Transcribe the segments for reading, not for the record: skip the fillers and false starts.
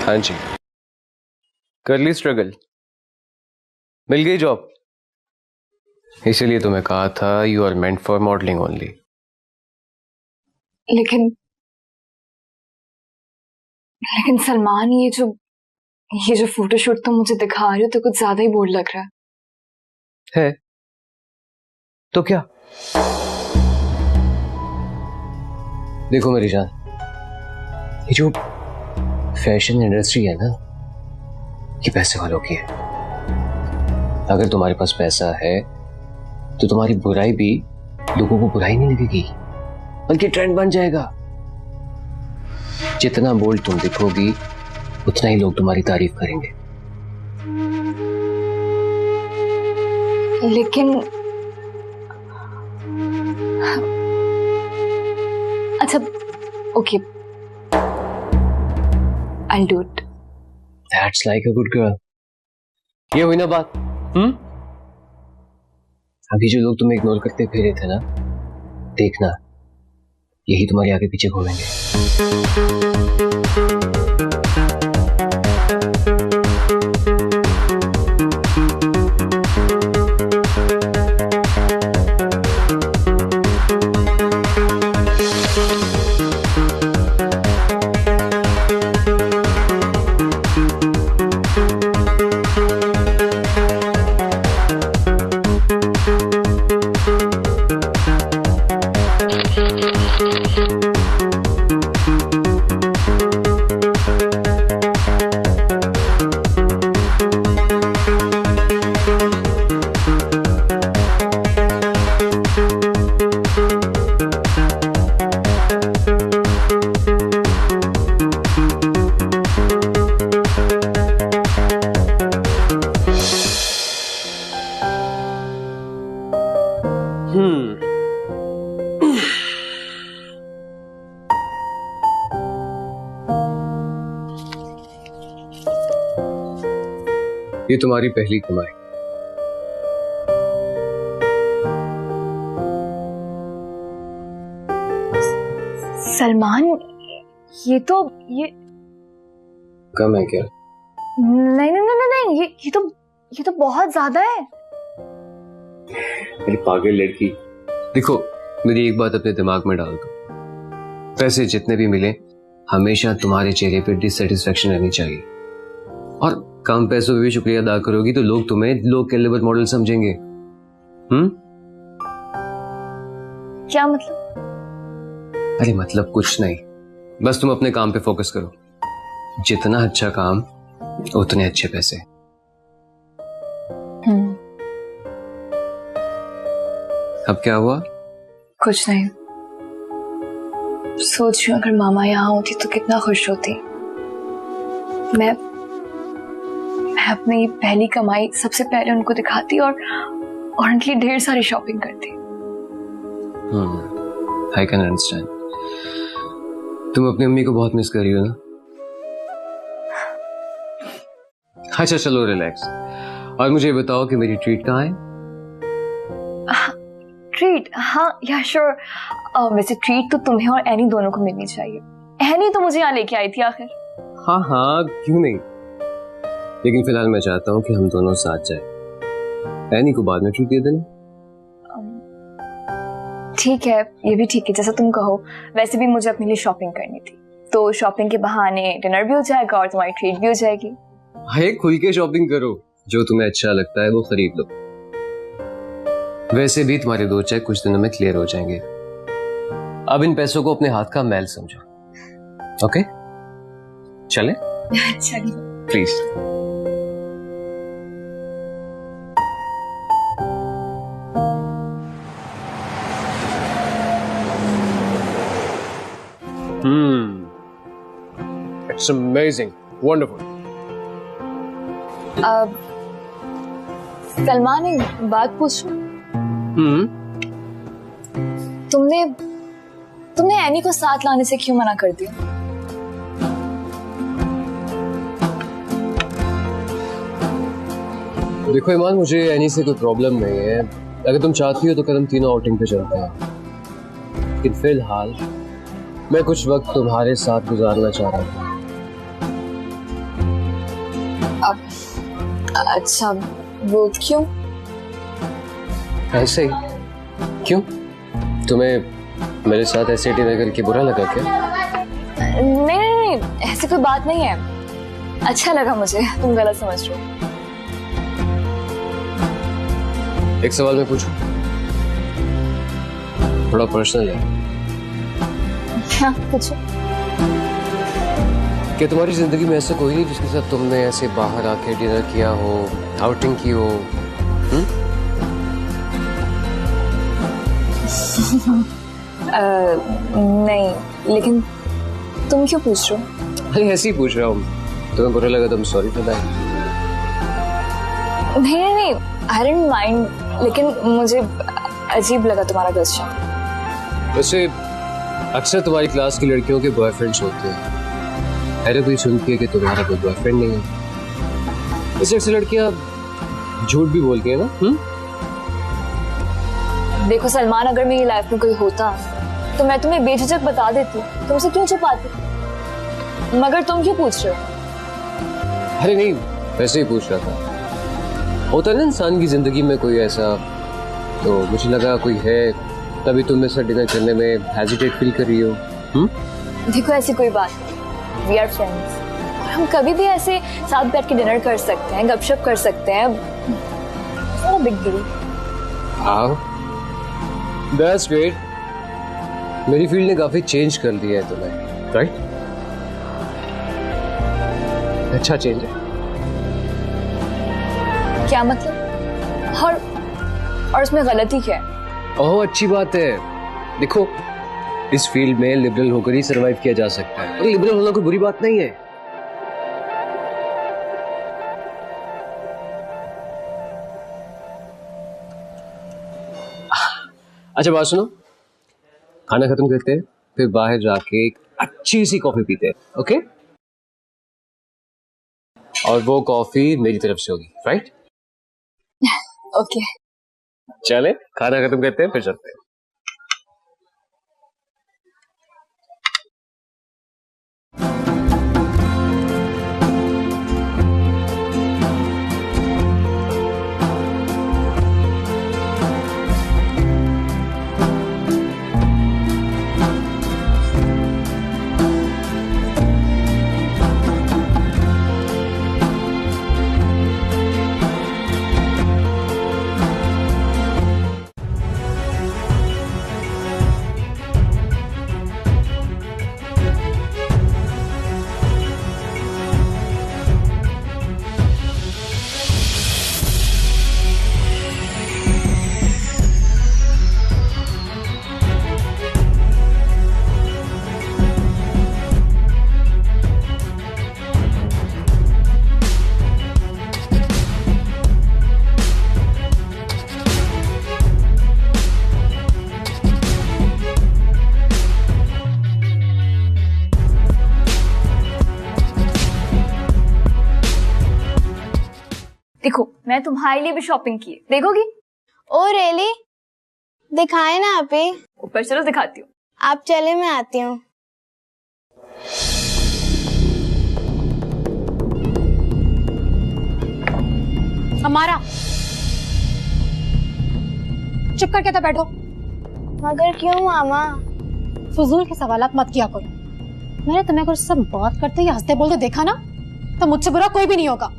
हाँ जी, कर ली स्ट्रगल, मिल गई जॉब। इसीलिए तुम्हें कहा था you are meant for modelling only. लेकिन सलमान, ये जो फोटोशूट तुम मुझे दिखा रहे हो तो कुछ ज्यादा ही बोल्ड लग रहा है तो क्या? देखो मेरी जान, ये जो फैशन इंडस्ट्री है ना, ये पैसे वालों की है। अगर तुम्हारे पास पैसा है तो तुम्हारी बुराई भी लोगों को बुराई नहीं लगेगी, बल्कि ट्रेंड बन जाएगा। जितना बोल्ड तुम दिखोगी उतना ही लोग तुम्हारी तारीफ करेंगे। लेकिन अच्छा, okay, I'll do it. That's like a good girl. ये हुई ना बात? अभी जो लोग तुम्हें इग्नोर करते फिरे थे ना, देखना यही तुम्हारे आगे पीछे घूमेंगे। ये तुम्हारी पहली कमाई। सलमान, ये कम है क्या? नहीं, ये तो बहुत ज्यादा है। मेरी पागल लड़की, देखो मेरी एक बात अपने दिमाग में डाल दो, पैसे जितने भी मिले हमेशा तुम्हारे चेहरे पे डिससेटिस्फेक्शन रहनी चाहिए। और कम पैसों पे भी शुक्रिया अदा करोगी तो लोग तुम्हें लो कैलिबर मॉडल समझेंगे। क्या मतलब? अरे मतलब कुछ नहीं, बस तुम अपने काम पे फोकस करो। जितना अच्छा काम उतने अच्छे पैसे। अब क्या हुआ? कुछ नहीं, सोच रही हूँ अगर मामा यहाँ होती तो कितना खुश होती। मैं अपनी पहली कमाई सबसे पहले उनको दिखाती और उनके लिए ढेर सारी शॉपिंग करती। I can understand. तुम अपनी अम्मी को बहुत मिस कर रही हो ना? अच्छा चलो रिलैक्स, और मुझे बताओ कि मेरी ट्रीट कहाँ है? ट्रीट? हाँ या श्योर। वैसे ट्रीट तो तुम्हें और एनी दोनों को मिलनी चाहिए। एनी तो मुझे यहाँ लेके आई थी आखिर। हाँ क्यों नहीं, लेकिन फिलहाल मैं चाहता हूँ कि हम दोनों साथ जाएं। एनी को बाद में ट्रीट दे देना। ठीक है, ये भी ठीक है, जैसा तुम कहो। वैसे भी मुझे अपने लिए शॉपिंग करनी थी, तो शॉपिंग के बहाने डिनर भी हो जाएगा और तुम्हारी ट्रीट भी हो जाएगी। हाय, खुल के शॉपिंग करो, जो तुम्हें अच्छा लगता है वो खरीद लो। वैसे भी तुम्हारे दो चेक कुछ दिनों में क्लियर हो जाएंगे। अब इन पैसों को अपने हाथ का मैल समझो। ओके चले? चलिए please. It's amazing, wonderful. Salman, एक बात पूछूं? तुमने एनी को साथ लाने से क्यों मना कर दिया? देखो ईमान, मुझे एनी से कोई प्रॉब्लम नहीं है। अगर तुम चाहती हो तो कल हम तीनों आउटिंग पे चलते हैं, लेकिन फिलहाल मैं कुछ वक्त तुम्हारे साथ गुजारना चाह रहा हूँ। अब अच्छा, वो क्यों? ऐसे ही। क्यों? तुम्हें मेरे साथ ऐसे डिनर करके बुरा लगा क्या? नहीं, ऐसी कोई बात नहीं है, अच्छा लगा मुझे, तुम गलत समझ रहे हो। एक सवाल मैं पूछूं? थोड़ा पर्सनल है। क्या पूछो? क्या तुम्हारी जिंदगी में ऐसा कोई नहीं जिसके साथ तुमने ऐसे बाहर आके डिनर किया हो, आउटिंग की हो? नहीं, लेकिन तुम क्यों पूछ रहे हो? अरे ऐसे ही पूछ रहा हूँ, तुम्हें बुरा लगा तो I'm sorry for that। नहीं, I didn't mind, लेकिन मुझे अजीब लगा तुम्हारा क्वेश्चन। वैसे अक्सर तुम्हारी क्लास की लड़कियों के बॉयफ्रेंड्स होते हैं, अरे कोई सुनती है कि तुम्हारा कोई बॉयफ्रेंड नहीं है। वैसे अक्सर लड़कियां झूठ भी बोलती है ना? देखो सलमान, अगर मेरी लाइफ में कोई होता तो मैं तुम्हें बेझिझक बता देती, तुमसे क्यों छुपाती? मगर तुम क्यों पूछ रहे हो? अरे नहीं, वैसे ही पूछ रहा था। होता है ना इंसान की जिंदगी में कोई ऐसा, तो मुझे लगा कोई है, तभी तुम मेरे साथ डिनर करने में हेजिटेट फील कर रही हो। देखो ऐसी कोई बात नहीं, वी आर फ्रेंड्स, हम कभी भी ऐसे साथ बैठ के डिनर कर सकते हैं, गपशप कर सकते हैं, नो बिग डील। हाँ, दैट्स ग्रेट। मेरी फील्ड ने काफी चेंज कर दिया है तुम्हें, राइट? अच्छा चेंज है। क्या मतलब? और उसमें गलती क्या है? ओह अच्छी बात है। देखो, इस फील्ड में लिबरल होकर ही सरवाइव किया जा सकता है, और लिबरल होना कोई बुरी बात नहीं है। अच्छा बात सुनो, खाना खत्म करते हैं, फिर बाहर जाके एक अच्छी सी कॉफी पीते हैं, ओके? और वो कॉफी मेरी तरफ से होगी, राइट? ओके। चले, खाना खत्म करते हैं फिर चलते हैं। देखो, मैं तुम्हारे लिए भी शॉपिंग की है, देखोगी? Oh really? दिखाए ना आप ही। ऊपर चलो दिखाती हूँ। आप चले, मैं आती हूँ। हमारा चुप करके तो बैठो। मगर क्यों मामा? फजूल के सवालात मत किया करो। मैंने तुम्हें कुछ सब बात करते या हंसते बोलते देखा ना, तो मुझसे बुरा कोई भी नहीं होगा।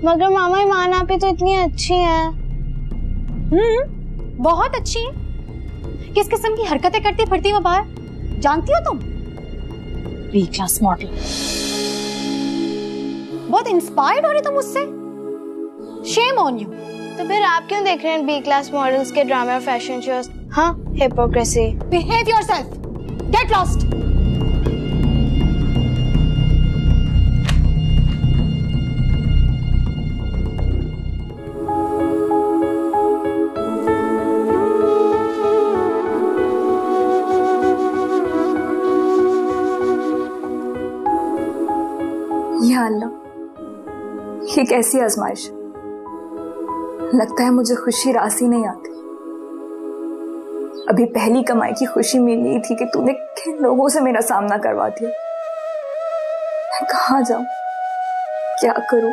मगर मामा, ईमान आप ही तो इतनी अच्छी हैं। बहुत अच्छी है। किस किस्म की हरकतें करती फिरती हो बाहर, जानती हो तुम? B class model. बहुत इंस्पायर्ड हो रही तुम मुझसे। Shame on you. तो फिर आप क्यों देख रहे हैं बी क्लास मॉडल्स के ड्रामे और फैशन शोज? हाँ, hypocrisy. Behave yourself. Get lost. या अल्लाह, ये कैसी आजमाइश? लगता है मुझे खुशी रासी नहीं आती। अभी पहली कमाई की खुशी मिली थी कि तूने किन लोगों से मेरा सामना करवा दिया। मैं कहाँ जाऊं? क्या करूं?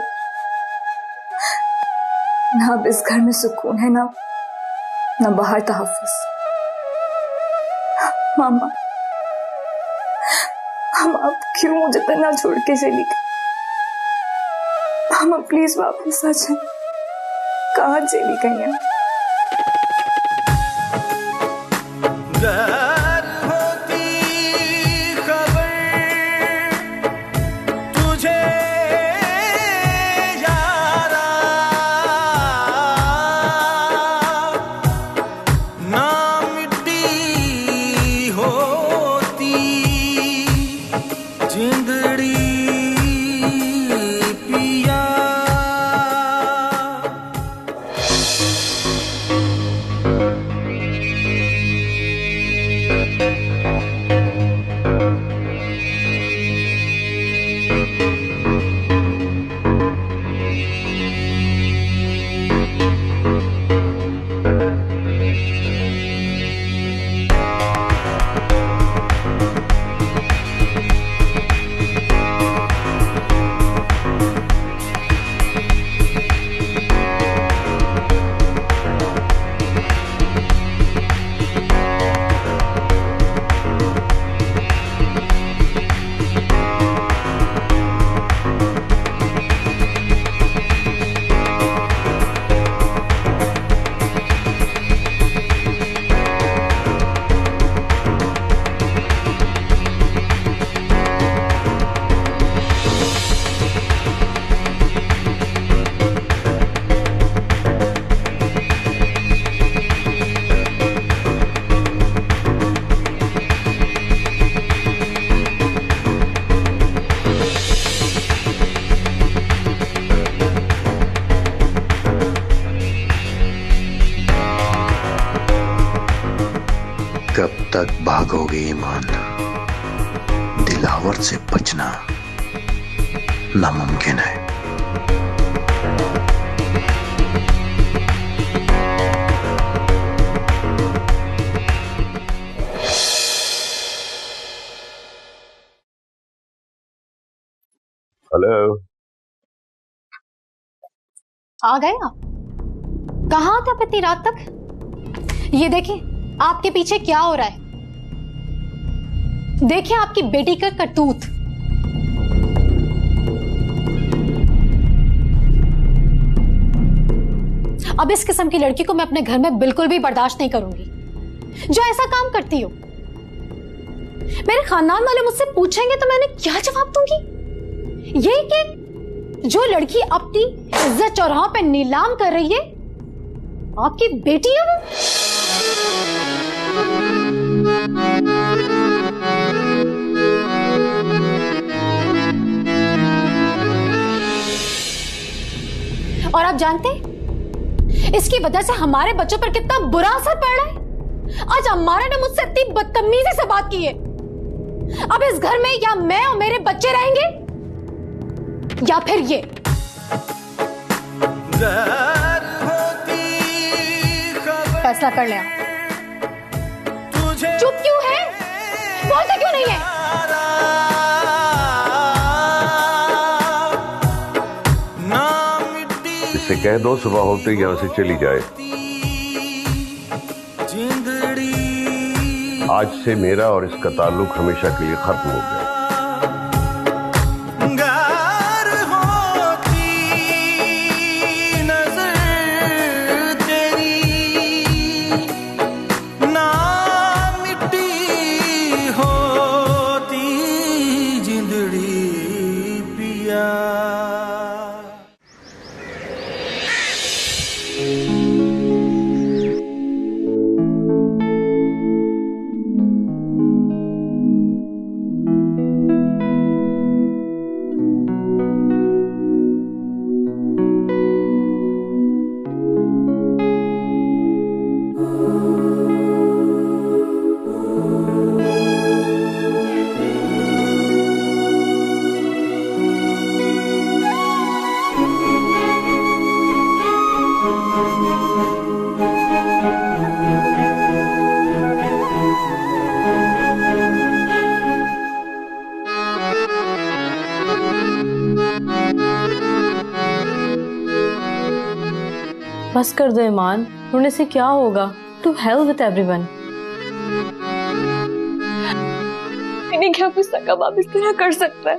ना अब इस घर में सुकून है, ना बाहर तहफ्फुज़। मामा, आप क्यों मुझे तना छोड़ के चली गई? मामा प्लीज वापस आ जाए। कहाँ चली गई हैं? कब तक भागोगे ईमान? दिलावर से बचना नामुमकिन है। हेलो, आ गए आप? कहाँ थे आप इतनी रात तक? ये देखिए आपके पीछे क्या हो रहा है। देखिए आपकी बेटी का करतूत। अब इस किस्म की लड़की को मैं अपने घर में बिल्कुल भी बर्दाश्त नहीं करूंगी जो ऐसा काम करती हो। मेरे खानदान वाले मुझसे पूछेंगे तो मैंने क्या जवाब दूंगी? ये कि जो लड़की अपनी इज्जत चौराहों पे नीलाम कर रही है आपकी बेटी है वो। और आप जानते हैं इसकी वजह से हमारे बच्चों पर कितना बुरा असर पड़ रहा है। आज अम्मारा ने मुझसे इतनी बदतमीजी से बात की है। अब इस घर में या मैं और मेरे बच्चे रहेंगे या फिर ये। फैसला कर ले आप। चुप क्यों है? बोलते क्यों नहीं है? इससे कह दो सुबह होते ही यहां से चली जाए। आज से मेरा और इसका ताल्लुक हमेशा के लिए खत्म हो गया। बस कर दो ईमान, रोने से क्या होगा? To help with everyone. मैंने क्या कुछ सका बाप इस तरह कर सकता है?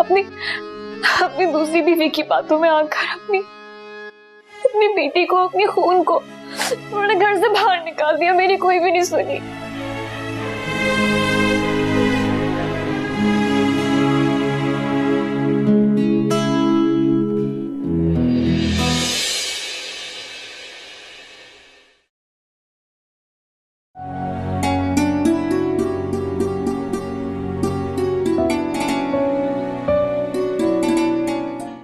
अपनी दूसरी बीवी की बातों में आकर अपनी बेटी को, अपनी खून को उन्होंने घर से बाहर निकाल दिया, मेरी कोई भी नहीं सुनी।